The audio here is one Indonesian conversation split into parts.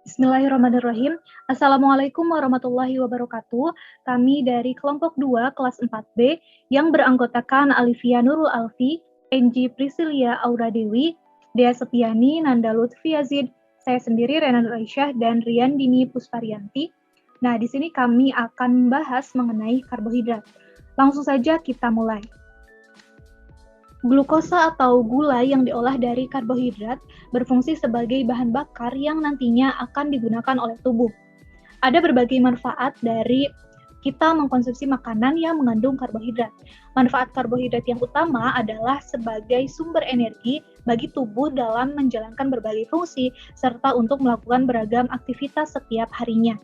Bismillahirrahmanirrahim. Assalamualaikum warahmatullahi wabarakatuh. Kami dari kelompok 2 kelas 4B yang beranggotakan Alifia Nurul Alfi, Enji Priscilia Aura Dewi, Dea Sepiani, Nanda Lutfi Yazid, saya sendiri Rena Nur Aisyah dan Rian Dini Pusparianti. Nah, di sini kami akan membahas mengenai karbohidrat. Langsung saja kita mulai. Glukosa atau gula yang diolah dari karbohidrat berfungsi sebagai bahan bakar yang nantinya akan digunakan oleh tubuh. Ada berbagai manfaat dari kita mengkonsumsi makanan yang mengandung karbohidrat. Manfaat karbohidrat yang utama adalah sebagai sumber energi bagi tubuh dalam menjalankan berbagai fungsi serta untuk melakukan beragam aktivitas setiap harinya.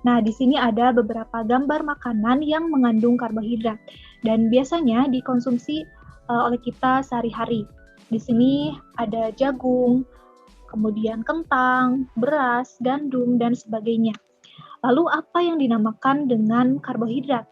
Nah, di sini ada beberapa gambar makanan yang mengandung karbohidrat dan biasanya dikonsumsi oleh kita sehari-hari. Di sini ada jagung, kemudian kentang, beras, gandum, dan sebagainya. Lalu apa yang dinamakan dengan karbohidrat?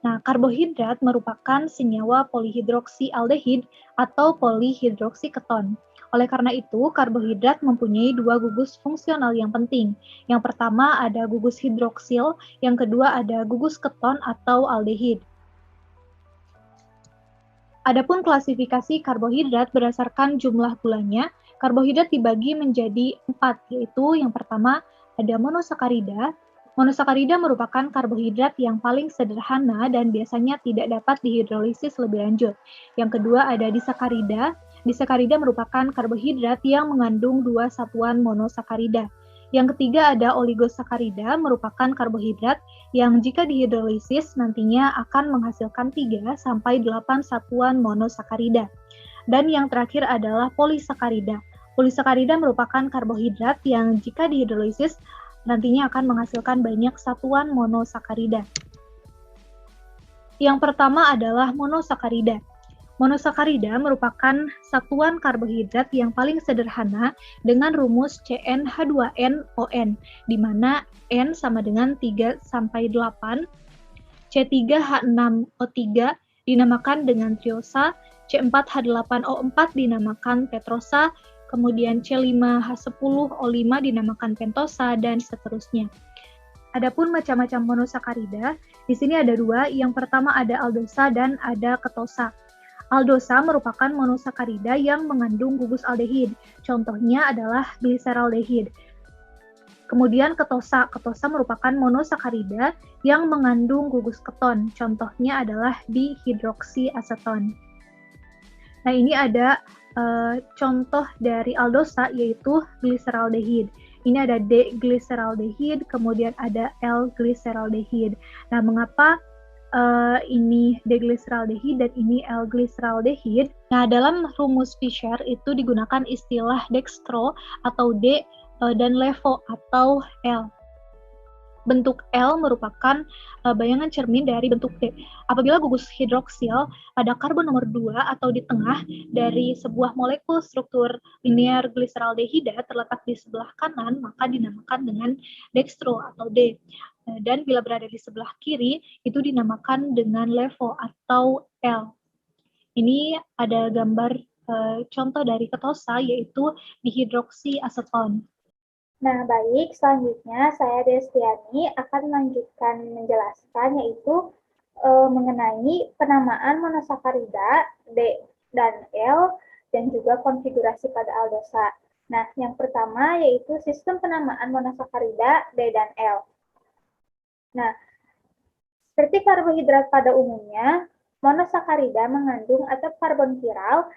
Nah, karbohidrat merupakan senyawa polihidroksialdehid atau polihidroksiketon. Oleh karena itu, karbohidrat mempunyai dua gugus fungsional yang penting. Yang pertama ada gugus hidroksil, yang kedua ada gugus keton atau aldehid. Adapun klasifikasi karbohidrat berdasarkan jumlah gulanya, karbohidrat dibagi menjadi 4, yaitu yang pertama ada monosakarida. Monosakarida merupakan karbohidrat yang paling sederhana dan biasanya tidak dapat dihidrolisis lebih lanjut. Yang kedua ada disakarida. Disakarida merupakan karbohidrat yang mengandung dua satuan monosakarida. Yang ketiga ada oligosakarida, merupakan karbohidrat yang jika dihidrolisis nantinya akan menghasilkan 3-8 satuan monosakarida. Dan yang terakhir adalah polisakarida. Polisakarida merupakan karbohidrat yang jika dihidrolisis nantinya akan menghasilkan banyak satuan monosakarida. Yang pertama adalah monosakarida. Monosakarida merupakan satuan karbohidrat yang paling sederhana dengan rumus CnH2nON, di mana N sama dengan 3-8, C3H6O3 dinamakan dengan triosa, C4H8O4 dinamakan petrosa, kemudian C5H10O5 dinamakan pentosa, dan seterusnya. Adapun macam-macam monosakarida, di sini ada dua. Yang pertama ada aldosa dan ada ketosa. Aldosa merupakan monosakarida yang mengandung gugus aldehid. Contohnya adalah gliseraldehid. Kemudian ketosa. Ketosa merupakan monosakarida yang mengandung gugus keton. Contohnya adalah dihidroksiaseton. Nah, ini ada contoh dari aldosa yaitu gliseraldehid. Ini ada D-gliseraldehid, kemudian ada L-gliseraldehid. Nah, mengapa ini D-gliseraldehid dan ini L-gliseraldehid? Nah, dalam rumus Fischer itu digunakan istilah dextro atau D dan levo atau L. Bentuk L merupakan bayangan cermin dari bentuk D. Apabila gugus hidroksil pada karbon nomor 2 atau di tengah dari sebuah molekul struktur linear gliseraldehida terletak di sebelah kanan, maka dinamakan dengan dextro atau D. Dan bila berada di sebelah kiri, itu dinamakan dengan levo atau L. Ini ada gambar contoh dari ketosa, yaitu dihidroksiaseton. Nah, baik. Selanjutnya, saya Destiani akan melanjutkan menjelaskan, yaitu mengenai penamaan monosakarida D dan L, dan juga konfigurasi pada aldosa. Nah, yang pertama yaitu sistem penamaan monosakarida D dan L. Nah, seperti karbohidrat pada umumnya, monosakarida mengandung atom karbon chiral,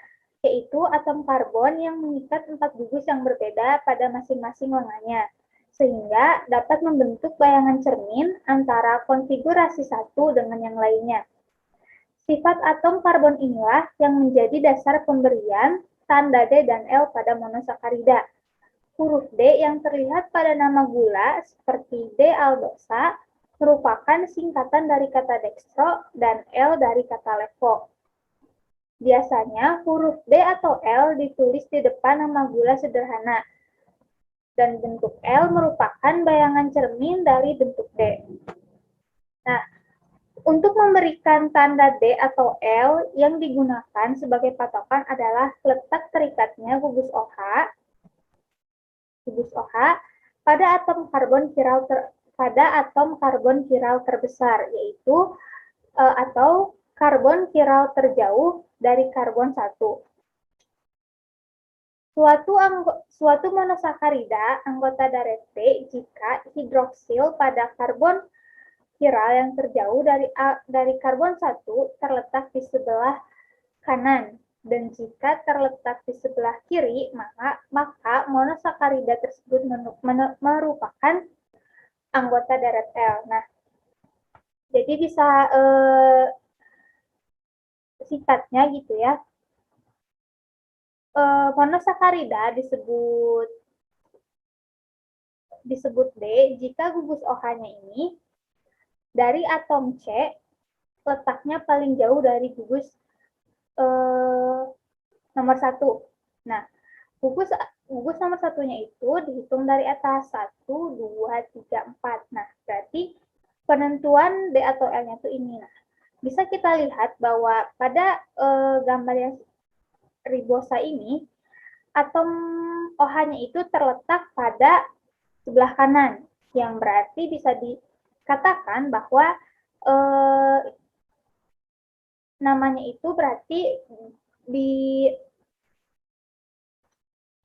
yaitu atom karbon yang mengikat 4 gugus yang berbeda pada masing-masing lengannya, sehingga dapat membentuk bayangan cermin antara konfigurasi satu dengan yang lainnya. Sifat atom karbon inilah yang menjadi dasar pemberian tanda D dan L pada monosakarida. Huruf D yang terlihat pada nama gula seperti D-aldosa merupakan singkatan dari kata dextro dan L dari kata levo. Biasanya huruf D atau L ditulis di depan nama gula sederhana, dan bentuk L merupakan bayangan cermin dari bentuk D. Nah, untuk memberikan tanda D atau L yang digunakan sebagai patokan adalah letak terikatnya gugus OH pada atom karbon chiral terbesar, yaitu atau karbon chiral terjauh dari karbon 1. Suatu monosakarida anggota Darete jika hidroksil pada karbon chiral yang terjauh dari karbon 1 terletak di sebelah kanan, dan jika terletak di sebelah kiri, maka monosakarida tersebut merupakan anggota deret L. Nah, jadi bisa singkatnya gitu ya. Monosakarida disebut D jika gugus OH-nya ini dari atom C letaknya paling jauh dari gugus nomor 1. Nah, gugus nomor 1-nya itu dihitung dari atas 1, 2, 3, 4. Nah, berarti penentuan D atau L-nya itu ini. Nah, bisa kita lihat bahwa pada gambar yang ribosa ini, atom OH-nya itu terletak pada sebelah kanan, yang berarti bisa dikatakan bahwa namanya itu berarti di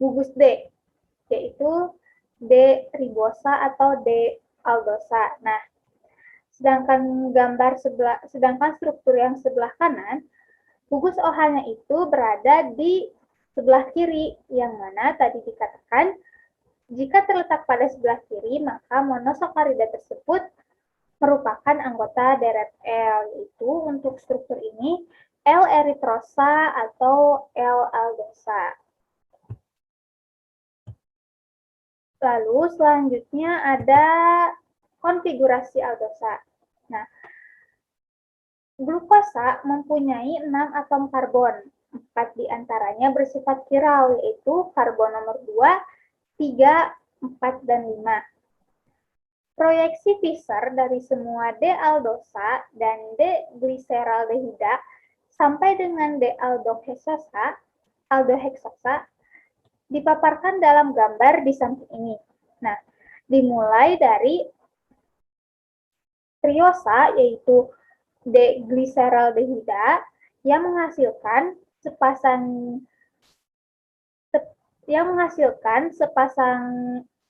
gugus D, yaitu D ribosa atau D aldosa. Nah, sedangkan struktur yang sebelah kanan, gugus OH-nya itu berada di sebelah kiri, yang mana tadi dikatakan jika terletak pada sebelah kiri, maka monosakarida tersebut merupakan anggota deret L, yaitu untuk struktur ini L eritrosa atau L aldosa. Lalu selanjutnya ada konfigurasi aldosa. Nah, glukosa mempunyai 6 atom karbon, 4 diantaranya bersifat chiral, yaitu karbon nomor 2, 3, 4, dan 5. Proyeksi Fischer dari semua D-aldosa dan D-gliseraldehida sampai dengan D-aldoheksosa dipaparkan dalam gambar di samping ini. Nah, dimulai dari triosa, yaitu D-gliseraldehida yang menghasilkan sepasang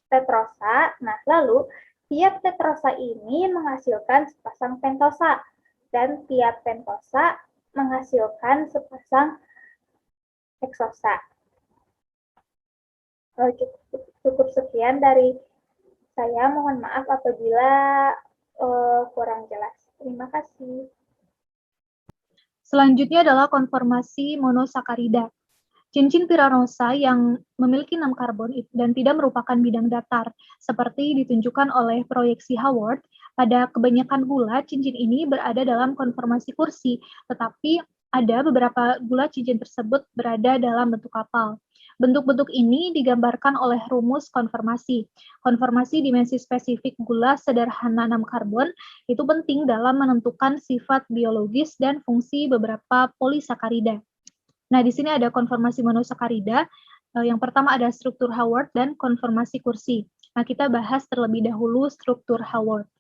tetrosa. Nah, lalu tiap tetrosa ini menghasilkan sepasang pentosa, dan tiap pentosa menghasilkan sepasang heksosa. Cukup sekian dari saya. Mohon maaf apabila kurang jelas. Terima kasih. Selanjutnya adalah konformasi monosakarida. Cincin piranosa yang memiliki 6 karbon dan tidak merupakan bidang datar, seperti ditunjukkan oleh proyeksi Haworth. Pada kebanyakan gula, cincin ini berada dalam konformasi kursi, tetapi ada beberapa gula cincin tersebut berada dalam bentuk kapal. Bentuk-bentuk ini digambarkan oleh rumus konformasi. Konformasi dimensi spesifik gula sederhana 6 karbon itu penting dalam menentukan sifat biologis dan fungsi beberapa polisakarida. Nah, di sini ada konformasi monosakarida. Yang pertama ada struktur Haworth dan konformasi kursi. Nah, kita bahas terlebih dahulu struktur Haworth.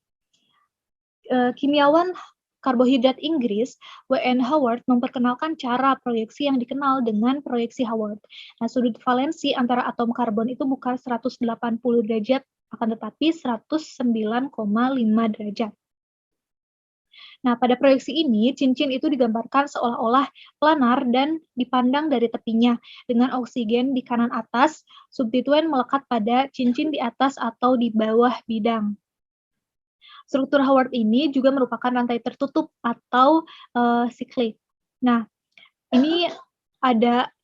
Kimiawan karbohidrat Inggris, W.N. Haworth, memperkenalkan cara proyeksi yang dikenal dengan proyeksi Haworth. Nah, sudut valensi antara atom karbon itu bukan 180 derajat, akan tetapi 109,5 derajat. Nah, pada proyeksi ini, cincin itu digambarkan seolah-olah planar dan dipandang dari tepinya, dengan oksigen di kanan atas, substituen melekat pada cincin di atas atau di bawah bidang. Struktur Haworth ini juga merupakan rantai tertutup atau siklik. Nah, ini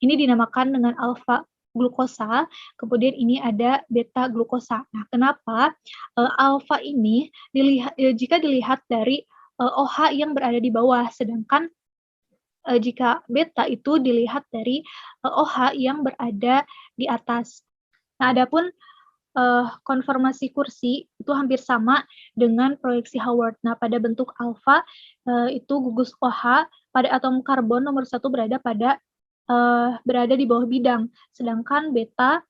dinamakan dengan alfa glukosa, kemudian ini ada beta glukosa. Nah, kenapa alfa ini jika dilihat dari OH yang berada di bawah, sedangkan jika beta itu dilihat dari OH yang berada di atas. Nah, adapun konformasi kursi itu hampir sama dengan proyeksi Haworth. Nah, pada bentuk alfa itu gugus OH pada atom karbon nomor 1 berada di bawah bidang, sedangkan beta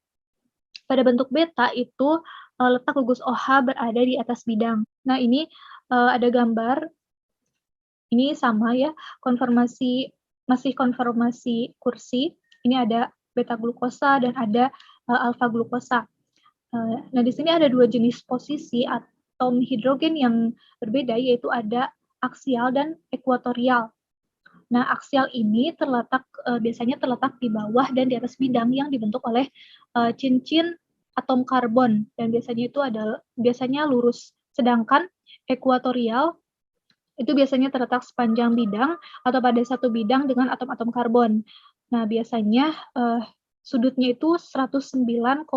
pada bentuk beta itu letak gugus OH berada di atas bidang. Nah, ini ada gambar, ini sama ya, masih konformasi kursi. Ini ada beta glukosa dan ada alfa glukosa. Nah, di sini ada 2 jenis posisi atom hidrogen yang berbeda, yaitu ada aksial dan ekuatorial. Nah, aksial ini biasanya terletak di bawah dan di atas bidang yang dibentuk oleh cincin atom karbon, dan biasanya lurus. Sedangkan ekuatorial itu biasanya terletak sepanjang bidang atau pada satu bidang dengan atom-atom karbon. Nah, biasanya sudutnya itu 109,5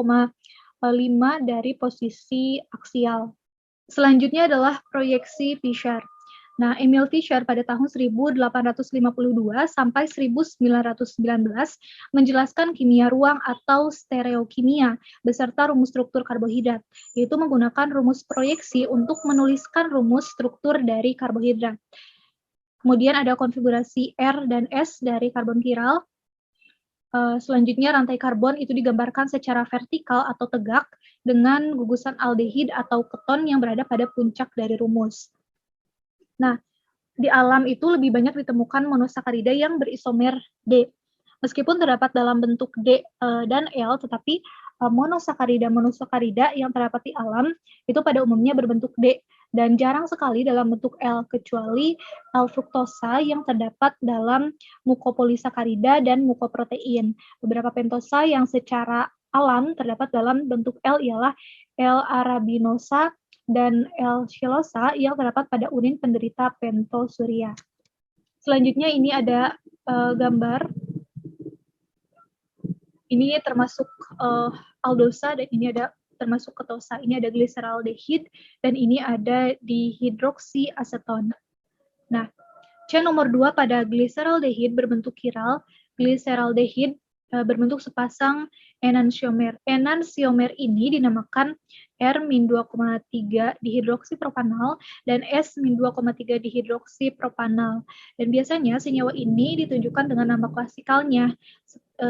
dari posisi aksial. Selanjutnya adalah proyeksi Fisher. Nah, Emil Fisher pada tahun 1852 sampai 1919 menjelaskan kimia ruang atau stereokimia beserta rumus struktur karbohidrat, yaitu menggunakan rumus proyeksi untuk menuliskan rumus struktur dari karbohidrat. Kemudian ada konfigurasi R dan S dari karbon kiral. Selanjutnya rantai karbon itu digambarkan secara vertikal atau tegak dengan gugusan aldehid atau keton yang berada pada puncak dari rumus. Nah, di alam itu lebih banyak ditemukan monosakarida yang berisomer D. Meskipun terdapat dalam bentuk D dan L, tetapi monosakarida yang terdapat di alam itu pada umumnya berbentuk D dan jarang sekali dalam bentuk L, kecuali L-fruktosa yang terdapat dalam mukopolisakarida dan mukoprotein. Beberapa pentosa yang secara alam terdapat dalam bentuk L ialah L-arabinosa dan L-silosa yang terdapat pada urin penderita pentosuria. Selanjutnya ini ada gambar. Ini termasuk aldosa dan ini ada termasuk ketosa. Ini ada gliseraldehid dan ini ada dihidroksiaseton. Nah, C nomor 2 pada gliseraldehid berbentuk kiral. Gliseraldehid berbentuk sepasang enantiomer. Enantiomer ini dinamakan R-2,3 dihidroksipropanal dan S-2,3 dihidroksipropanal. Dan biasanya senyawa ini ditunjukkan dengan nama klasikalnya,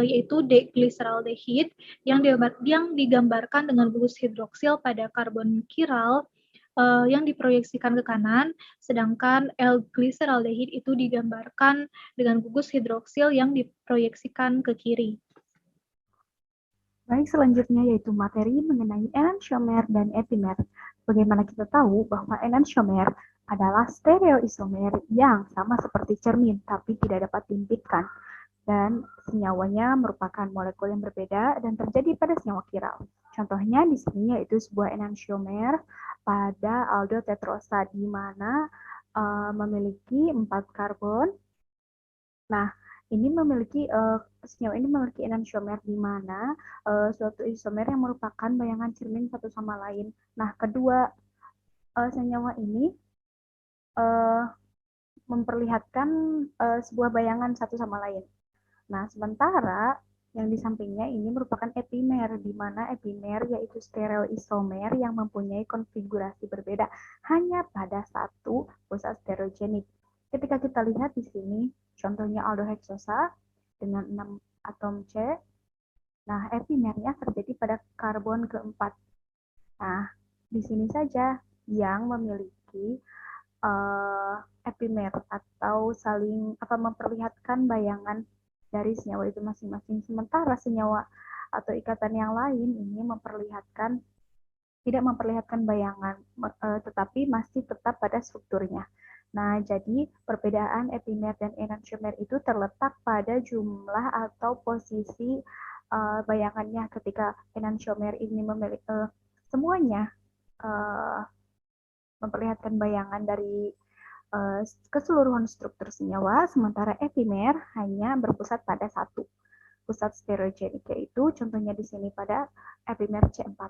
yaitu D-gliseraldehid yang digambarkan dengan gugus hidroksil pada karbon kiral yang diproyeksikan ke kanan, sedangkan L-gliseraldehid itu digambarkan dengan gugus hidroksil yang diproyeksikan ke kiri. Baik, selanjutnya yaitu materi mengenai enantiomer dan epimer. Bagaimana kita tahu bahwa enantiomer adalah stereoisomer yang sama seperti cermin, tapi tidak dapat diimpitkan. Dan senyawanya merupakan molekul yang berbeda dan terjadi pada senyawa kiral. Contohnya di sini yaitu sebuah enantiomer pada aldotetrosa di mana memiliki 4 karbon. Nah, senyawa ini memiliki enantiomer di mana suatu isomer yang merupakan bayangan cermin satu sama lain. Nah, kedua senyawa ini memperlihatkan sebuah bayangan satu sama lain. Nah, sementara yang di sampingnya ini merupakan epimer, di mana epimer yaitu stereoisomer yang mempunyai konfigurasi berbeda hanya pada satu pusat stereogenik. Ketika kita lihat di sini, contohnya aldoheksosa dengan 6 atom C. Nah, epimernya terjadi pada karbon keempat. Nah, di sini saja yang memiliki epimer atau saling memperlihatkan bayangan dari senyawa itu masing-masing. Sementara senyawa atau ikatan yang lain ini tidak memperlihatkan bayangan, tetapi masih tetap pada strukturnya. Nah, jadi perbedaan epimer dan enantiomer itu terletak pada jumlah atau posisi bayangannya. Ketika enantiomer ini semuanya memperlihatkan bayangan dari keseluruhan struktur senyawa, sementara epimer hanya berpusat pada satu pusat stereogenik, yaitu contohnya di sini pada epimer C4.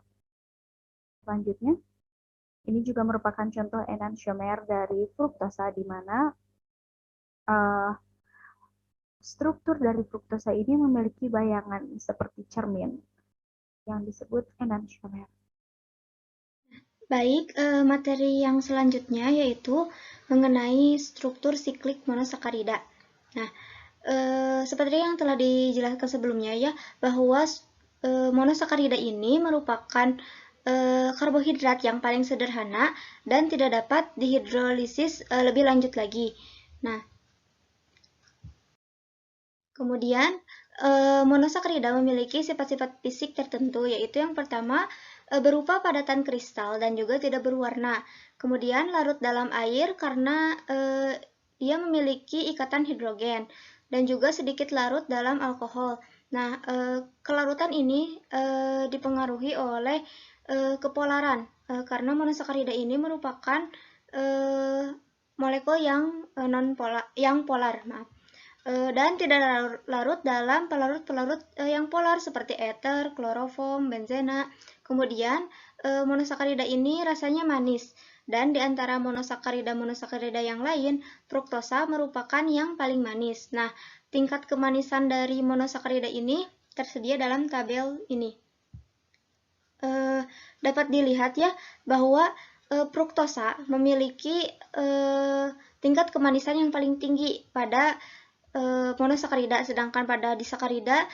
Selanjutnya, ini juga merupakan contoh enantiomer dari fruktosa, di mana struktur dari fruktosa ini memiliki bayangan seperti cermin yang disebut enantiomer. Baik, materi yang selanjutnya yaitu mengenai struktur siklik monosakarida. Nah, seperti yang telah dijelaskan sebelumnya ya, bahwa monosakarida ini merupakan karbohidrat yang paling sederhana dan tidak dapat dihidrolisis lebih lanjut lagi. Nah, kemudian monosakarida memiliki sifat-sifat fisik tertentu, yaitu yang pertama berupa padatan kristal dan juga tidak berwarna. Kemudian larut dalam air karena ia memiliki ikatan hidrogen dan juga sedikit larut dalam alkohol. Nah, kelarutan ini dipengaruhi oleh kepolaran karena monosakarida ini merupakan molekul yang polar, maaf. Dan tidak larut dalam pelarut-pelarut yang polar seperti ether, kloroform, benzena. Kemudian monosakarida ini rasanya manis, dan di antara monosakarida yang lain, fruktosa merupakan yang paling manis. Nah, tingkat kemanisan dari monosakarida ini tersedia dalam tabel ini. Dapat dilihat ya bahwa fruktosa memiliki tingkat kemanisan yang paling tinggi pada monosakarida, sedangkan pada disakarida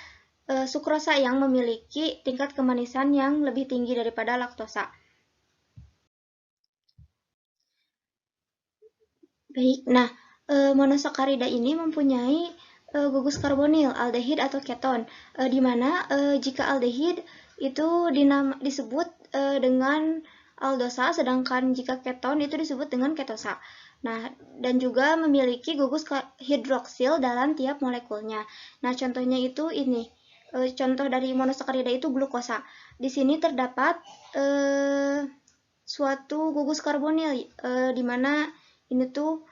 sukrosa yang memiliki tingkat kemanisan yang lebih tinggi daripada laktosa. Baik, nah monosakarida ini mempunyai gugus karbonil, aldehid atau keton, di mana jika aldehid itu disebut dengan aldosa, sedangkan jika keton itu disebut dengan ketosa. Nah, dan juga memiliki gugus hidroksil dalam tiap molekulnya. Nah, contohnya itu ini. Contoh dari monosakarida itu glukosa. Di sini terdapat suatu gugus karbonil, di mana ini tuh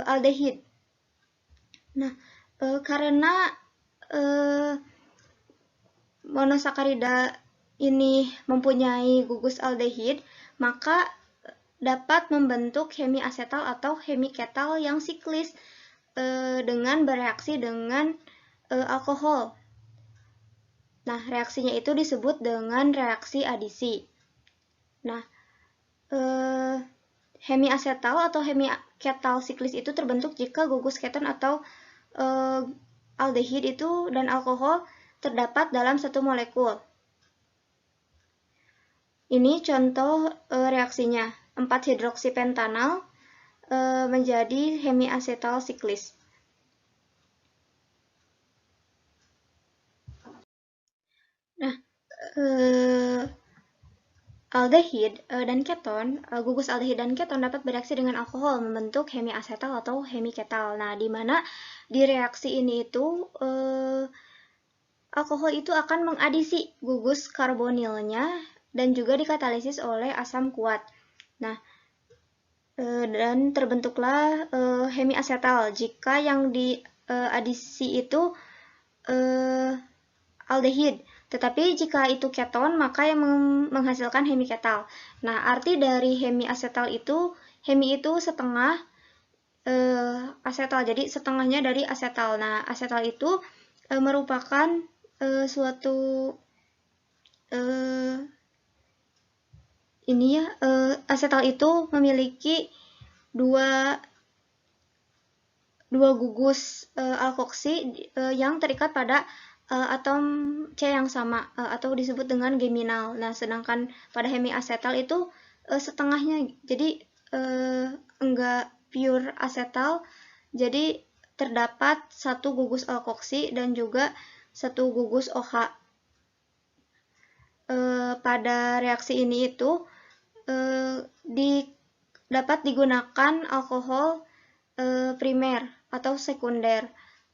aldehid. Nah, karena monosakarida ini mempunyai gugus aldehid, maka dapat membentuk hemiasetal atau hemiketal yang siklis dengan bereaksi dengan alkohol. Nah, reaksinya itu disebut dengan reaksi adisi. Nah, hemiasetal atau hemiketal siklis itu terbentuk jika gugus keton atau aldehid itu dan alkohol terdapat dalam satu molekul. Ini contoh reaksinya. 4-hidroksipentanal menjadi hemiasetal siklis. Nah, aldehid dan keton, gugus aldehid dan keton dapat bereaksi dengan alkohol membentuk hemiasetal atau hemiketal. Nah, di mana di reaksi ini itu alkohol itu akan mengadisi gugus karbonilnya dan juga dikatalisis oleh asam kuat. Nah, dan terbentuklah hemiasetal jika yang diadisi itu aldehid. Tetapi jika itu keton, maka yang menghasilkan hemiketal. Nah, arti dari hemiasetal itu, hemi itu setengah asetal, jadi setengahnya dari asetal. Nah, asetal itu merupakan suatu asetal itu memiliki dua gugus alkoksi yang terikat pada atom C yang sama atau disebut dengan geminal. Nah, sedangkan pada hemiasetal itu setengahnya, jadi enggak pure asetal, jadi terdapat satu gugus alkoksi dan juga satu gugus OH. Pada reaksi ini itu dapat digunakan alkohol primer atau sekunder.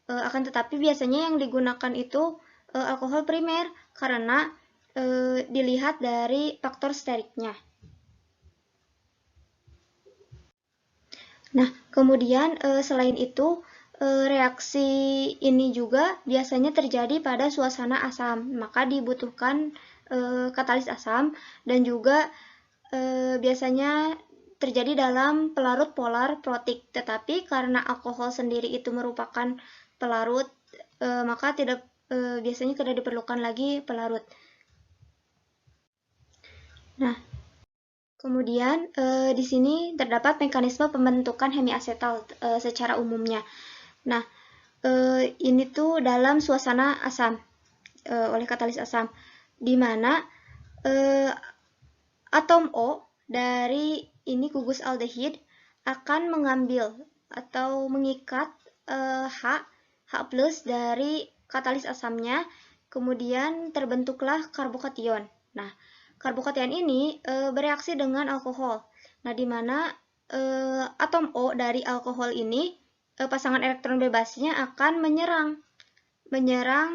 Akan tetapi biasanya yang digunakan itu alkohol primer karena dilihat dari faktor steriknya. Nah, kemudian selain itu reaksi ini juga biasanya terjadi pada suasana asam, maka dibutuhkan katalis asam dan juga biasanya terjadi dalam pelarut polar protik. Tetapi karena alkohol sendiri itu merupakan pelarut, maka biasanya tidak diperlukan lagi pelarut. Nah, kemudian di sini terdapat mekanisme pembentukan hemiasetal secara umumnya. Nah, ini tuh dalam suasana asam oleh katalis asam, di mana atom O dari ini gugus aldehid akan mengambil atau mengikat H plus dari katalis asamnya, kemudian terbentuklah karbokation. Nah, karbokation ini bereaksi dengan alkohol. Nah, di mana atom O dari alkohol ini pasangan elektron bebasnya akan menyerang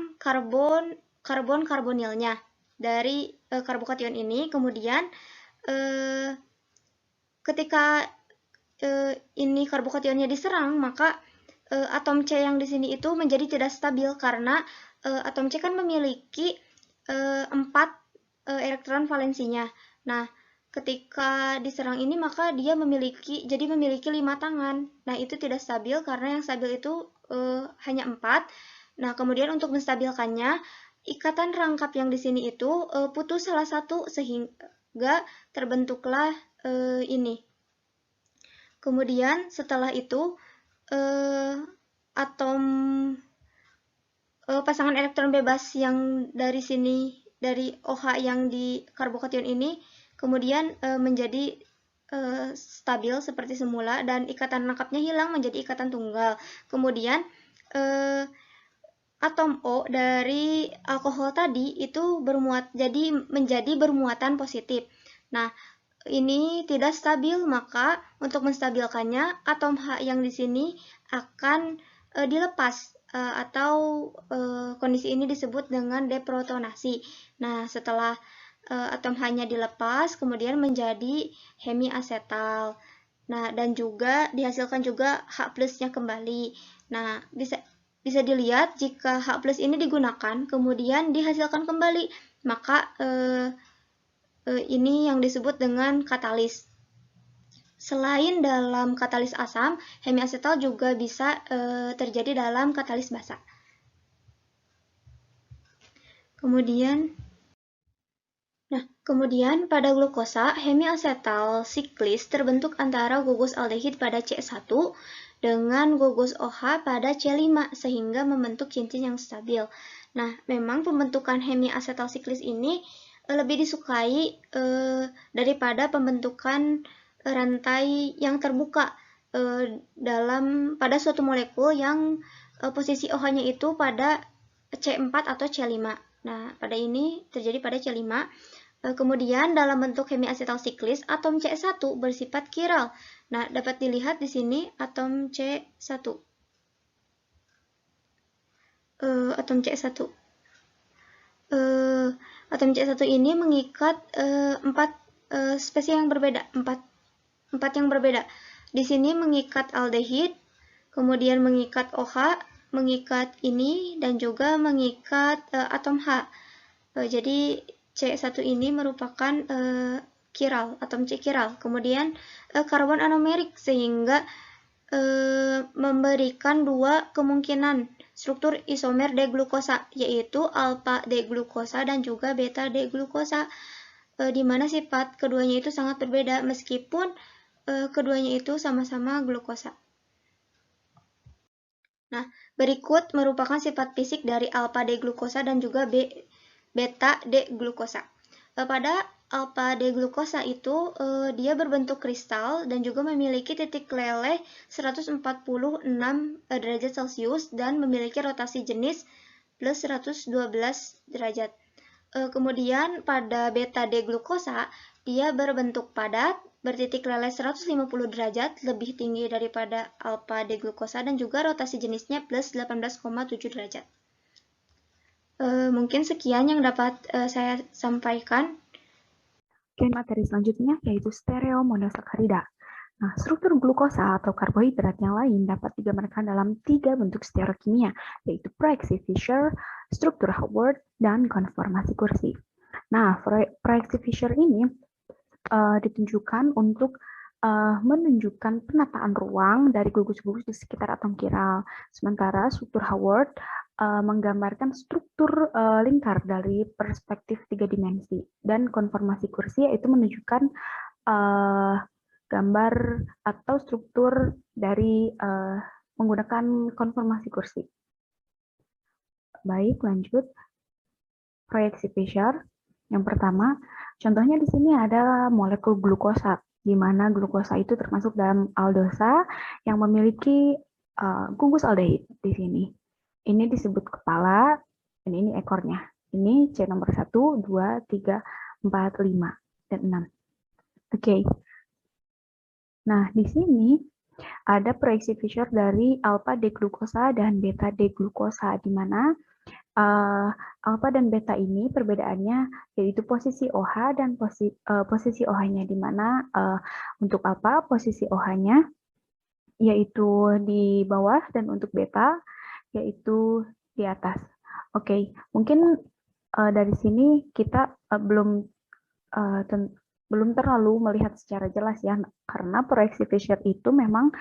karbonilnya dari karbokation ini. Kemudian ketika ini karbokationnya diserang, maka atom C yang di sini itu menjadi tidak stabil karena atom C kan memiliki 4 elektron valensinya. Nah, ketika diserang ini maka dia memiliki 5 tangan. Nah, itu tidak stabil karena yang stabil itu hanya 4. Nah, kemudian untuk menstabilkannya, ikatan rangkap yang di sini itu putus salah satu sehingga terbentuklah ini. Kemudian setelah itu atom pasangan elektron bebas yang dari sini, dari OH yang di karbokation ini kemudian menjadi stabil seperti semula dan ikatan rangkapnya hilang menjadi ikatan tunggal. Kemudian atom O dari alkohol tadi itu menjadi bermuatan positif. Nah, ini tidak stabil, maka untuk menstabilkannya atom H yang di sini akan dilepas atau kondisi ini disebut dengan deprotonasi. Nah, setelah atom H-nya dilepas, kemudian menjadi hemiasetal. Nah, dan juga dihasilkan juga H plus-nya kembali. Nah, bisa dilihat jika H plus ini digunakan, kemudian dihasilkan kembali, maka ini yang disebut dengan katalis. Selain dalam katalis asam, hemiasetal juga bisa terjadi dalam katalis basa. Kemudian pada glukosa, hemiasetal siklis terbentuk antara gugus aldehid pada C1 dengan gugus OH pada C5 sehingga membentuk cincin yang stabil. Nah, memang pembentukan hemiasetal siklis ini lebih disukai daripada pembentukan rantai yang terbuka pada suatu molekul yang posisi OH-nya itu pada C4 atau C5. Nah, pada ini terjadi pada C5. Kemudian dalam bentuk hemiasetal siklis, atom C1 bersifat kiral. Nah, dapat dilihat di sini atom C1. Atom C1. Atom C1 ini mengikat 4 spesies yang berbeda, 4 yang berbeda. Di sini mengikat aldehid, kemudian mengikat OH, mengikat ini, dan juga mengikat atom H. Jadi C1 ini merupakan kiral, atom C kiral. Kemudian karbon anomerik sehingga memberikan 2 kemungkinan struktur isomer D-glukosa, yaitu alpha D-glukosa dan juga beta D-glukosa, di mana sifat keduanya itu sangat berbeda meskipun keduanya itu sama-sama glukosa. Nah, berikut merupakan sifat fisik dari alpha D-glukosa dan juga beta D-glukosa. Pada alpha D-glukosa itu dia berbentuk kristal dan juga memiliki titik leleh 146 derajat Celcius dan memiliki rotasi jenis plus 112 derajat. Kemudian pada beta D-glukosa dia berbentuk padat, bertitik leleh 150 derajat, lebih tinggi daripada alpha D-glukosa dan juga rotasi jenisnya plus 18,7 derajat. Mungkin sekian yang dapat saya sampaikan. Oke, materi selanjutnya yaitu stereomonosakarida. Nah, struktur glukosa atau karbohidrat yang lain dapat digambarkan dalam 3 bentuk stereokimia, yaitu proyeksi Fischer, struktur Howard, dan konformasi kursi. Nah, proyeksi Fischer ini ditunjukkan untuk menunjukkan penataan ruang dari gugus-gugus di sekitar atom kiral. Sementara struktur Howard menggambarkan struktur lingkar dari perspektif 3 dimensi. Dan konformasi kursi yaitu menunjukkan gambar atau struktur dari menggunakan konformasi kursi. Baik, lanjut. Proyeksi Fischer. Yang pertama, contohnya di sini ada molekul glukosa, di mana glukosa itu termasuk dalam aldosa yang memiliki gugus aldehid di sini. Ini disebut kepala, dan ini ekornya. Ini C nomor 1, 2, 3, 4, 5, dan 6. Oke. Nah, di sini ada proyeksi Fischer dari alpha D-glukosa dan beta D-glukosa, di mana alpha dan beta ini perbedaannya yaitu posisi OH dan posisi OH-nya, di mana untuk alpha posisi OH-nya yaitu di bawah dan untuk beta yaitu di atas. Oke, mungkin dari sini kita belum terlalu melihat secara jelas ya, karena proyeksi Fischer itu memang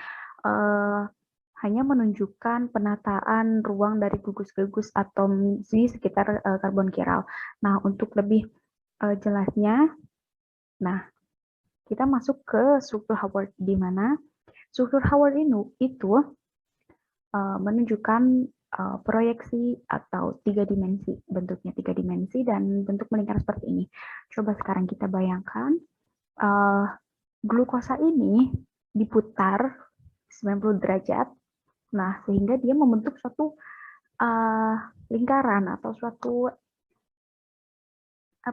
hanya menunjukkan penataan ruang dari gugus-gugus atom di sekitar karbon chiral. Nah, untuk lebih jelasnya, nah kita masuk ke struktur Howard, di mana struktur Howard itu menunjukkan proyeksi atau 3 dimensi, bentuknya 3 dimensi dan bentuk melingkar seperti ini. Coba sekarang kita bayangkan glukosa ini diputar 90 derajat, nah sehingga dia membentuk suatu lingkaran atau suatu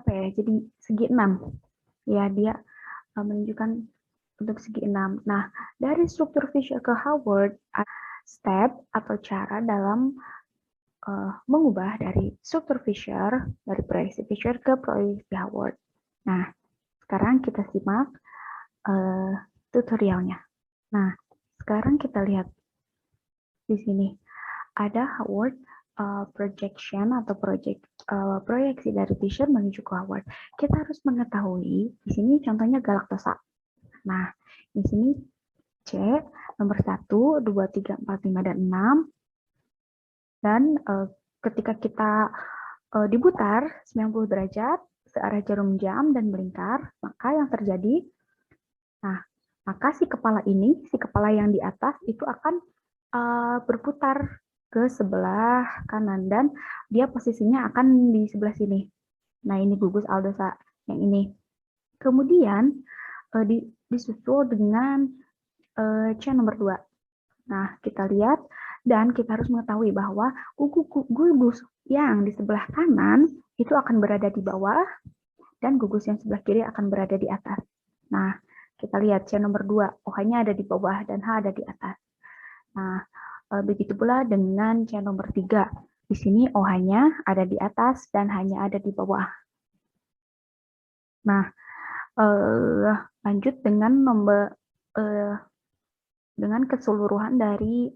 jadi segi 6. Ya, dia menunjukkan untuk segi 6. Nah, dari struktur Fischer ke Howard, step atau cara dalam mengubah dari struktur Fischer, dari proyeksi Fischer ke proyeksi Howard. Nah, sekarang kita simak tutorialnya. Nah, sekarang kita lihat di sini ada Howard projection atau proyeksi dari Fischer menuju ke Howard. Kita harus mengetahui di sini contohnya galaktosa. Nah, di sini C nomor 1, 2, 3, 4, 5, dan 6. Dan ketika kita diputar 90 derajat searah jarum jam dan melingkar, maka yang terjadi, maka si kepala yang di atas itu akan berputar ke sebelah kanan dan dia posisinya akan di sebelah sini. Nah, ini gugus aldosa yang ini. Kemudian disusul dengan C nomor 2. Nah, kita lihat dan kita harus mengetahui bahwa gugus yang di sebelah kanan itu akan berada di bawah dan gugus yang sebelah kiri akan berada di atas. Nah, kita lihat C nomor 2, OH-nya ada di bawah dan H ada di atas. Nah, begitu pula dengan C nomor 3. Di sini OH-nya ada di atas dan H-nya ada di bawah. Nah, lanjut dengan keseluruhan dari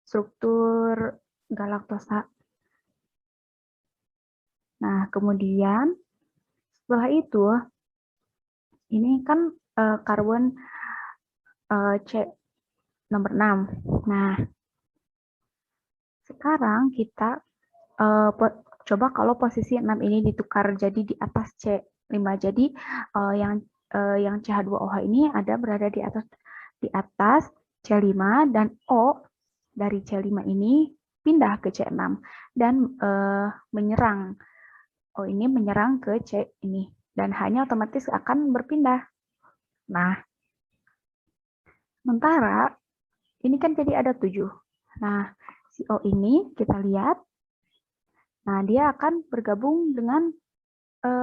struktur galaktosa. Nah, kemudian setelah itu, ini kan karbon C nomor 6. Nah, sekarang kita coba kalau posisi 6 ini ditukar jadi di atas C5. Jadi yang CH2OH ini berada di atas C5 dan O dari C5 ini pindah ke C6 dan menyerang ke C ini dan hanya otomatis akan berpindah. Nah, sementara ini kan jadi ada 7. Nah, si O ini kita lihat, nah dia akan bergabung dengan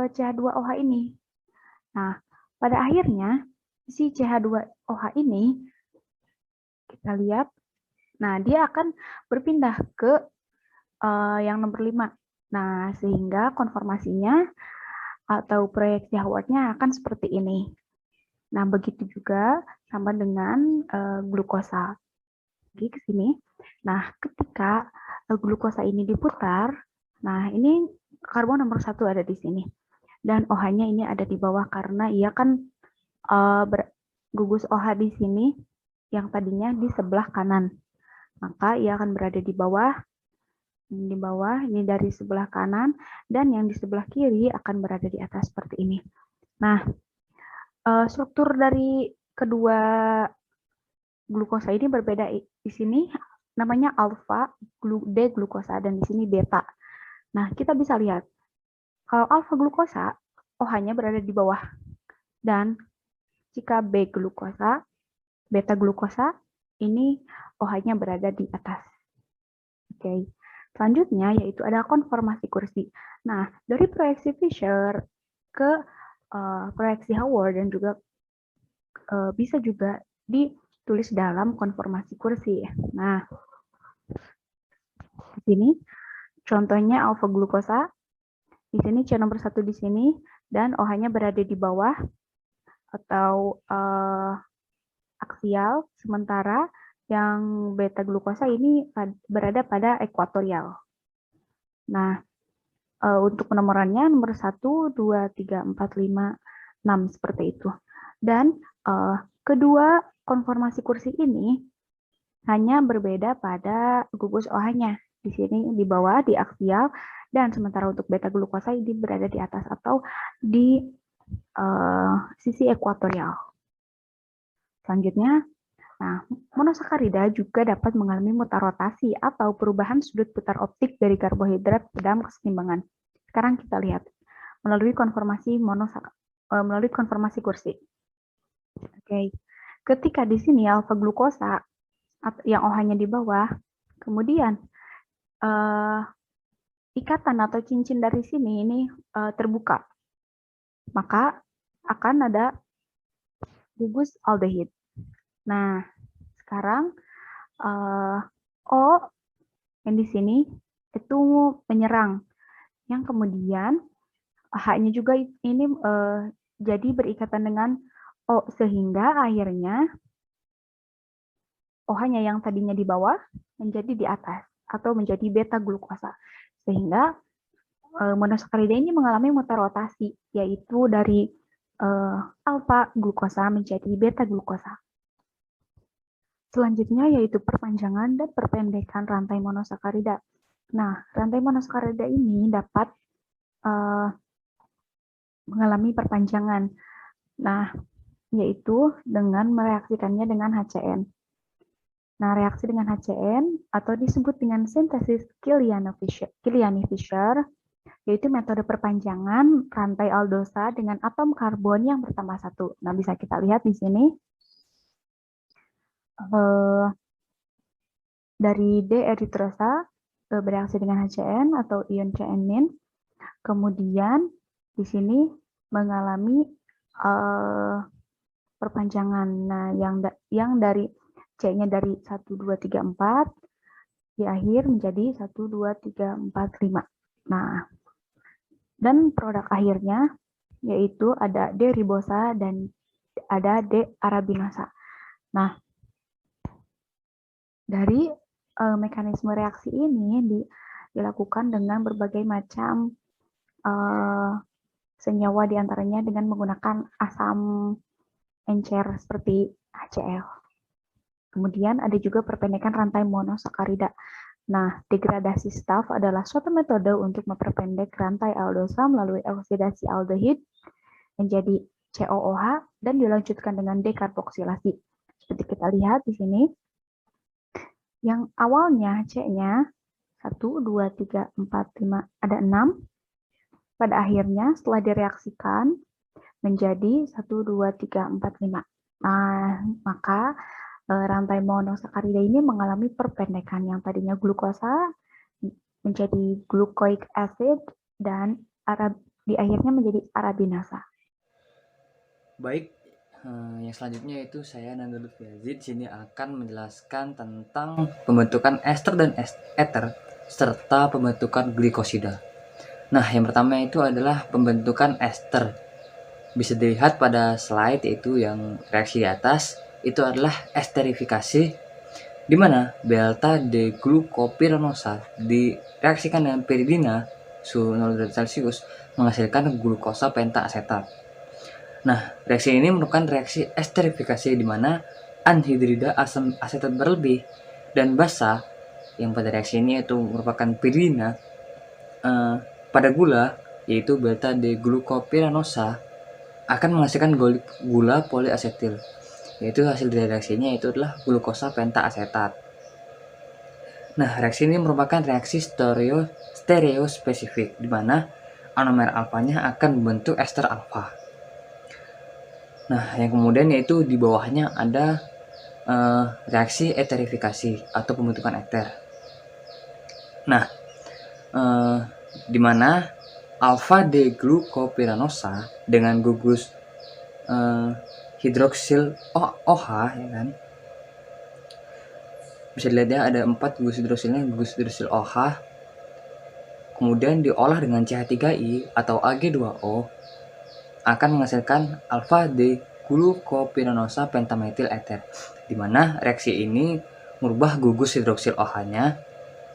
CH2OH ini. Nah, pada akhirnya si CH2OH ini kita lihat, nah dia akan berpindah ke yang nomor 5. Nah, sehingga konformasinya atau proyeksi Howard-nya akan seperti ini. Nah, begitu juga sama dengan glukosa. Lagi ke sini. Nah, ketika glukosa ini diputar, nah ini karbon nomor 1 ada di sini. Dan OH-nya ini ada di bawah karena ia kan gugus OH di sini yang tadinya di sebelah kanan. Maka ia akan berada di bawah ini dari sebelah kanan dan yang di sebelah kiri akan berada di atas seperti ini. Nah, struktur dari kedua glukosa ini berbeda. Di sini namanya alfa D glukosa dan di sini beta. Nah, kita bisa lihat kalau alfa glukosa OH-nya berada di bawah. Dan jika beta glukosa, ini OH-nya berada di atas. Oke. Selanjutnya yaitu ada konformasi kursi. Nah, dari proyeksi Fisher ke proyeksi Howard dan juga bisa juga ditulis dalam konformasi kursi. Nah, di sini contohnya alfa glukosa. Di sini C nomor 1 di sini dan OH-nya berada di bawah atau aksial, sementara yang beta glukosa ini berada pada ekuatorial. Nah, untuk penomorannya nomor 1, 2, 3, 4, 5, 6 seperti itu. Dan kedua konformasi kursi ini hanya berbeda pada gugus OH-nya. Di sini di bawah, di aksial, dan sementara untuk beta glukosa ini berada di atas atau di sisi ekuatorial. Selanjutnya, nah, monosakarida juga dapat mengalami mutar rotasi atau perubahan sudut putar optik dari karbohidrat dalam keseimbangan. Sekarang kita lihat melalui konformasi kursi. Oke. Ketika di sini alfa glukosa yang OH-nya di bawah, kemudian ikatan atau cincin dari sini ini terbuka, maka akan ada gugus aldehid. Nah, sekarang O yang di sini itu menyerang, yang kemudian H-nya juga ini jadi berikatan dengan O, sehingga akhirnya OH-nya yang tadinya di bawah menjadi di atas atau menjadi beta glukosa, sehingga monosakarida ini mengalami mutar rotasi, yaitu dari alfa glukosa menjadi beta glukosa. Selanjutnya yaitu perpanjangan dan perpendekan rantai monosakarida. Nah, rantai monosakarida ini dapat mengalami perpanjangan. Nah, yaitu dengan mereaksikannya dengan HCN. Nah, reaksi dengan HCN atau disebut dengan sintesis Killiani-Fischer, yaitu metode perpanjangan rantai aldosa dengan atom karbon yang bertambah 1. Nah, bisa kita lihat di sini. Dari D-eritrosa bereaksi dengan HCN atau ion CN-. Kemudian di sini mengalami perpanjangan. Nah, yang dari C-nya dari 1, 2, 3, 4 di akhir menjadi 1, 2, 3, 4, 5. Nah, dan produk akhirnya yaitu ada D-ribosa dan ada D-arabinosa. Nah, dari mekanisme reaksi ini dilakukan dengan berbagai macam senyawa, diantaranya dengan menggunakan asam encer seperti HCl. Kemudian ada juga perpendekan rantai monosakarida. Nah, degradasi Stauff adalah suatu metode untuk memperpendek rantai aldosa melalui oksidasi aldehid menjadi COOH dan dilanjutkan dengan dekarboksilasi. Seperti kita lihat di sini, yang awalnya C-nya 1, 2, 3, 4, 5, ada 6. Pada akhirnya setelah direaksikan menjadi 1, 2, 3, 4, 5. Nah, maka rantai monosakarida ini mengalami perpendekan, yang tadinya glukosa menjadi glucoic acid dan di akhirnya menjadi arabinasa. Baik, yang selanjutnya itu saya Nanda Lutfi Yazid sini akan menjelaskan tentang pembentukan ester dan ether serta pembentukan glikosida. Nah, yang pertama itu adalah pembentukan ester. Bisa dilihat pada slide yaitu yang reaksi di atas, itu adalah esterifikasi, di mana delta D-glukopiranosa direaksikan dengan piridina suhu 0 derajat Celcius menghasilkan glukosa pentaasetat. Nah, reaksi ini merupakan reaksi esterifikasi di mana anhidrida asam asetat berlebih dan basa yang pada reaksi ini itu merupakan piridina pada gula yaitu beta D-glukopiranosa akan menghasilkan gula poliasetil, yaitu hasil dari reaksinya itu adalah glukosa pentaasetat. Nah, reaksi ini merupakan reaksi stereospesifik di mana anomer alfanya akan membentuk ester alfa. Nah, yang kemudian yaitu di bawahnya ada reaksi eterifikasi atau pembentukan eter. Nah, di mana alfa D-glukopiranosa dengan gugus hidroksil OH, ya kan? Bisa dilihat ya, ada 4 gugus hidroksilnya, gugus hidroksil OH. Kemudian diolah dengan CH3I atau Ag2O akan menghasilkan alfa D-glukopiranosa pentametil eter, di mana reaksi ini merubah gugus hidroksil OH-nya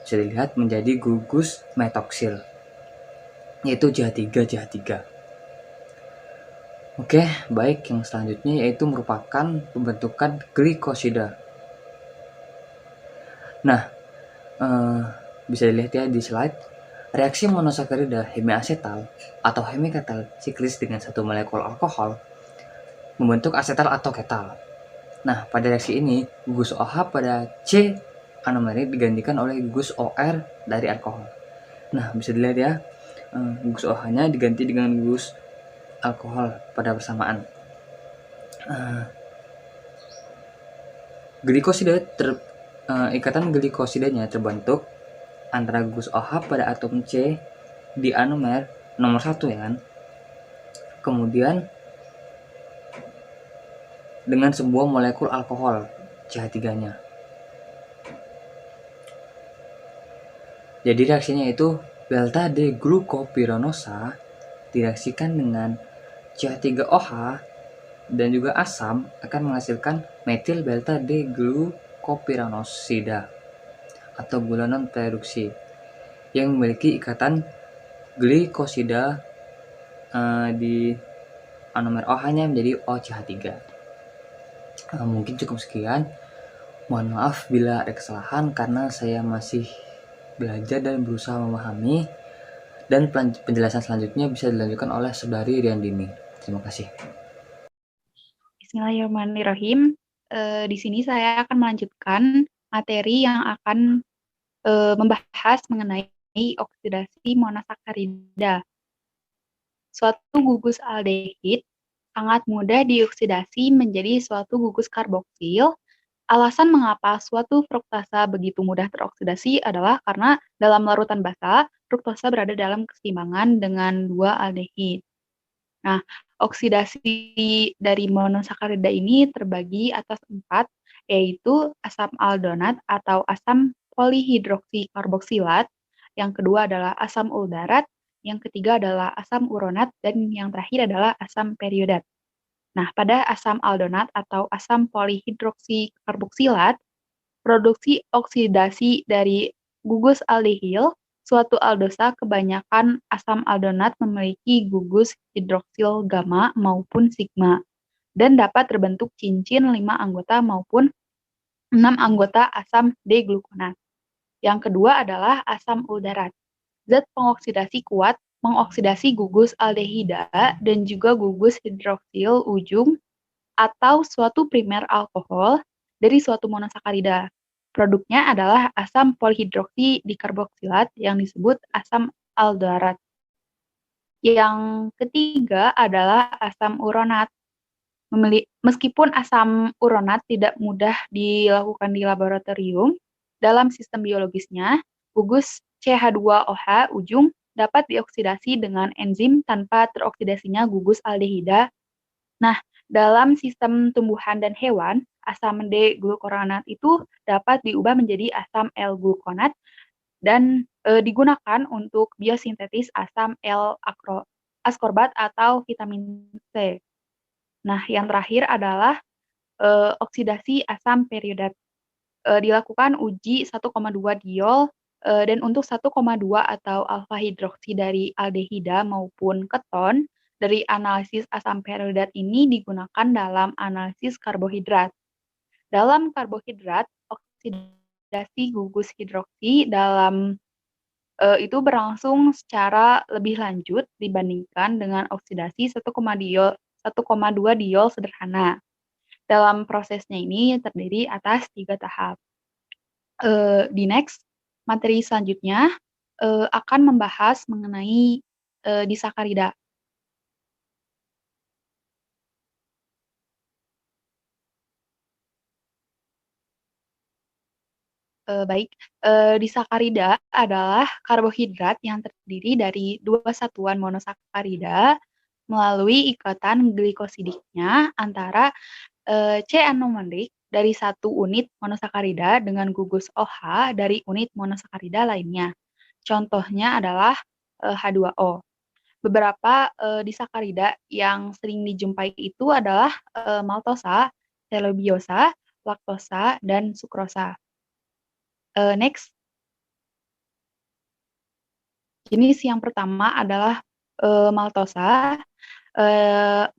bisa dilihat menjadi gugus metoksil, yaitu JH3. Oke, baik, yang selanjutnya yaitu merupakan pembentukan glikosida. Nah, bisa dilihat ya di slide, reaksi monosakarida hemiasetal atau hemiketal siklis dengan satu molekul alkohol membentuk asetal atau ketal. Nah, pada reaksi ini, gugus OH pada C anomerik digantikan oleh gugus OR dari alkohol. Nah, bisa dilihat ya, gugus OH-nya diganti dengan gugus alkohol pada bersamaan. Glikosida ikatan glikosidanya terbentuk antara gugus OH pada atom C di anomer nomor 1, ya kan. Kemudian dengan sebuah molekul alkohol CH3-nya. Jadi reaksinya itu delta D-glukopiranosa direaksikan dengan CH3OH dan juga asam akan menghasilkan metil delta D-glukopiranosida atau gula non-reduksi yang memiliki ikatan glikosida di anomer OH-nya menjadi OCH3. Mungkin cukup sekian. Mohon maaf bila ada kesalahan karena saya masih belajar dan berusaha memahami, dan penjelasan selanjutnya bisa dilanjutkan oleh Saudari Riandini. Terima kasih. Bismillahirrahmanirrahim. Di sini saya akan melanjutkan materi yang akan membahas mengenai oksidasi monosakarida. Suatu gugus aldehid sangat mudah dioksidasi menjadi suatu gugus karboksil. Alasan mengapa suatu fruktasa begitu mudah teroksidasi adalah karena dalam larutan basa, fruktosa berada dalam keseimbangan dengan 2 aldehid. Nah, oksidasi dari monosakarida ini terbagi atas 4, yaitu asam aldonat atau asam polihidroksikarboksilat, yang kedua adalah asam uldarat, yang ketiga adalah asam uronat, dan yang terakhir adalah asam periodat. Nah, pada asam aldonat atau asam polihidroksikarboksilat, produksi oksidasi dari gugus aldehil, suatu aldosa kebanyakan asam aldonat memiliki gugus hidroksil gamma maupun sigma, dan dapat terbentuk cincin 5 anggota maupun 6 anggota asam D-glukonat. Yang kedua adalah asam uldarat. Zat pengoksidasi kuat mengoksidasi gugus aldehida dan juga gugus hidroksil ujung atau suatu primer alkohol dari suatu monosakarida. Produknya adalah asam polihidroksi dikarboksilat yang disebut asam aldarat. Yang ketiga adalah asam uronat. Meskipun asam uronat tidak mudah dilakukan di laboratorium, dalam sistem biologisnya, gugus CH2OH ujung dapat dioksidasi dengan enzim tanpa teroksidasinya gugus aldehida. Nah, dalam sistem tumbuhan dan hewan, asam D-glukuronat itu dapat diubah menjadi asam L-glukonat dan digunakan untuk biosintetis asam L-askorbat atau vitamin C. Nah, yang terakhir adalah oksidasi asam periodat. Dilakukan uji 1,2 diol dan untuk 1,2 atau alfa hidroksi dari aldehida maupun keton dari analisis asam periodat ini digunakan dalam analisis karbohidrat. Dalam karbohidrat, oksidasi gugus hidroksi dalam itu berlangsung secara lebih lanjut dibandingkan dengan oksidasi 1,2 diol sederhana. Dalam prosesnya ini terdiri atas 3 tahap. Di next, materi selanjutnya akan membahas mengenai disakarida. Baik, disakarida adalah karbohidrat yang terdiri dari dua satuan monosakarida melalui ikatan glikosidiknya antara C-anomerik dari satu unit monosakarida dengan gugus OH dari unit monosakarida lainnya. Contohnya adalah H2O. Beberapa disakarida yang sering dijumpai itu adalah maltosa, selubiosa, laktosa, dan sukrosa. Next. Jenis yang pertama adalah maltosa.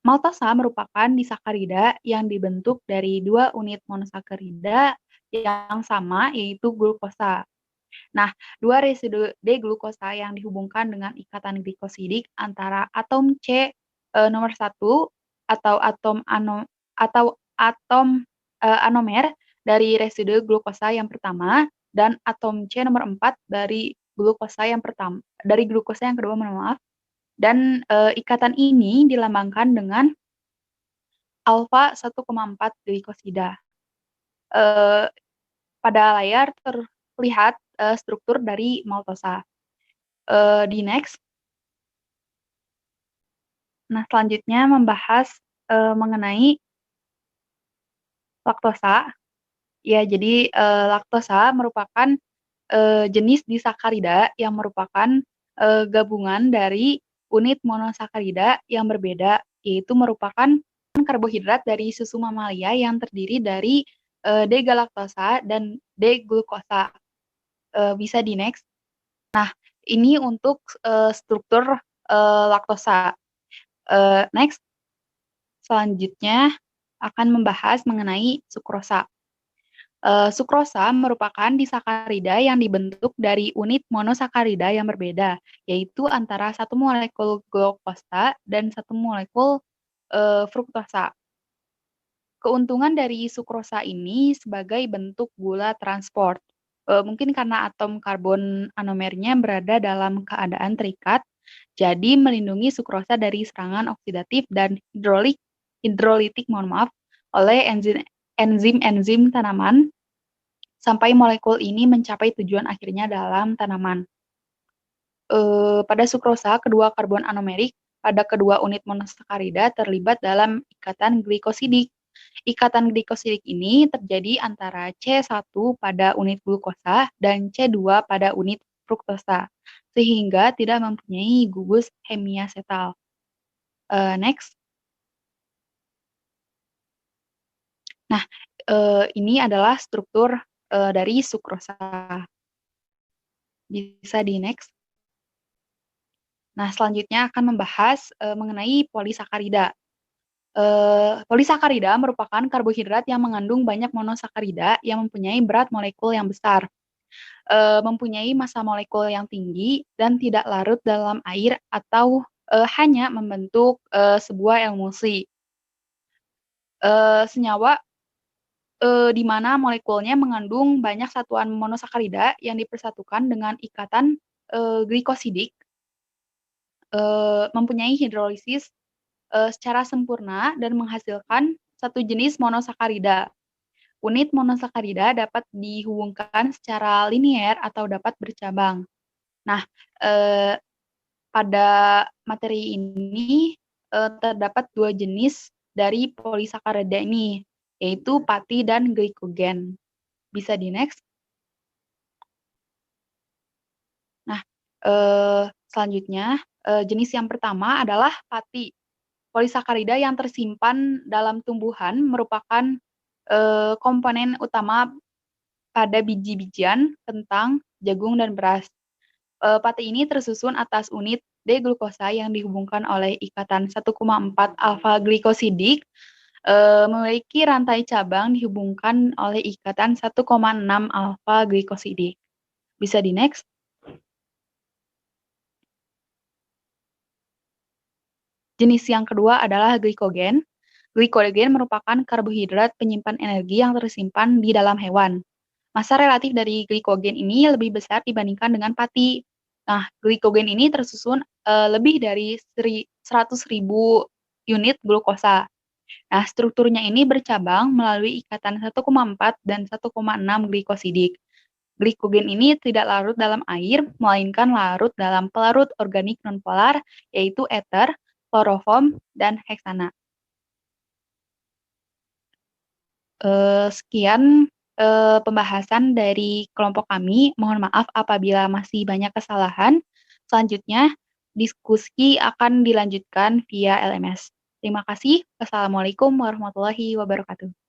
Maltosa merupakan disakarida yang dibentuk dari dua unit monosakarida yang sama, yaitu glukosa. Nah, dua residu D-glukosa yang dihubungkan dengan ikatan glikosidik antara atom C nomor 1 atau atom anomer dari residu glukosa yang pertama dan atom C nomor 4 dari glukosa yang kedua, mohon maaf. Dan ikatan ini dilambangkan dengan alfa 1,4 glikosida. Pada layar terlihat struktur dari maltosa. Di next. Nah, selanjutnya membahas mengenai laktosa. Ya, jadi laktosa merupakan jenis disakarida yang merupakan gabungan dari unit monosakarida yang berbeda, yaitu merupakan karbohidrat dari susu mamalia yang terdiri dari D-galaktosa dan D-glukosa. Bisa di next. Nah, ini untuk struktur laktosa. Next. Selanjutnya akan membahas mengenai sukrosa. Sukrosa merupakan disakarida yang dibentuk dari unit monosakarida yang berbeda, yaitu antara satu molekul glukosa dan satu molekul fruktosa. Keuntungan dari sukrosa ini sebagai bentuk gula transport. Mungkin karena atom karbon anomernya berada dalam keadaan terikat, jadi melindungi sukrosa dari serangan oksidatif dan hidrolitik oleh enzim tanaman sampai molekul ini mencapai tujuan akhirnya dalam tanaman. Pada sukrosa, kedua karbon anomerik pada kedua unit monosakarida terlibat dalam ikatan glikosidik. Ikatan glikosidik ini terjadi antara C1 pada unit glukosa dan C2 pada unit fruktosa, sehingga tidak mempunyai gugus hemiasetal. Next. Nah, ini adalah struktur dari sukrosa. Bisa di next. Nah, selanjutnya akan membahas mengenai polisakarida. Polisakarida merupakan karbohidrat yang mengandung banyak monosakarida yang mempunyai berat molekul yang besar, mempunyai massa molekul yang tinggi, dan tidak larut dalam air atau hanya membentuk sebuah emulsi. Senyawa di mana molekulnya mengandung banyak satuan monosakarida yang dipersatukan dengan ikatan glikosidik, mempunyai hidrolisis secara sempurna dan menghasilkan satu jenis monosakarida. Unit monosakarida dapat dihubungkan secara linier atau dapat bercabang. Nah, pada materi ini terdapat dua jenis dari polisakarida ini, yaitu pati dan glikogen. Bisa di next. Nah, selanjutnya jenis yang pertama adalah pati. Polisakarida yang tersimpan dalam tumbuhan merupakan komponen utama pada biji-bijian, kentang, jagung, dan beras. Pati ini tersusun atas unit D-glukosa yang dihubungkan oleh ikatan 1,4 alfa-glikosidik, memiliki rantai cabang dihubungkan oleh ikatan 1,6 alfa-glikosidik. Bisa di next. Jenis yang kedua adalah glikogen. Glikogen merupakan karbohidrat penyimpan energi yang tersimpan di dalam hewan. Massa relatif dari glikogen ini lebih besar dibandingkan dengan pati. Nah, glikogen ini tersusun lebih dari 100.000 unit glukosa. Nah, strukturnya ini bercabang melalui ikatan 1,4 dan 1,6 glikosidik. Glikogen ini tidak larut dalam air, melainkan larut dalam pelarut organik nonpolar, yaitu ether, kloroform, dan heksana. Sekian pembahasan dari kelompok kami. Mohon maaf apabila masih banyak kesalahan. Selanjutnya, diskusi akan dilanjutkan via LMS. Terima kasih. Wassalamualaikum warahmatullahi wabarakatuh.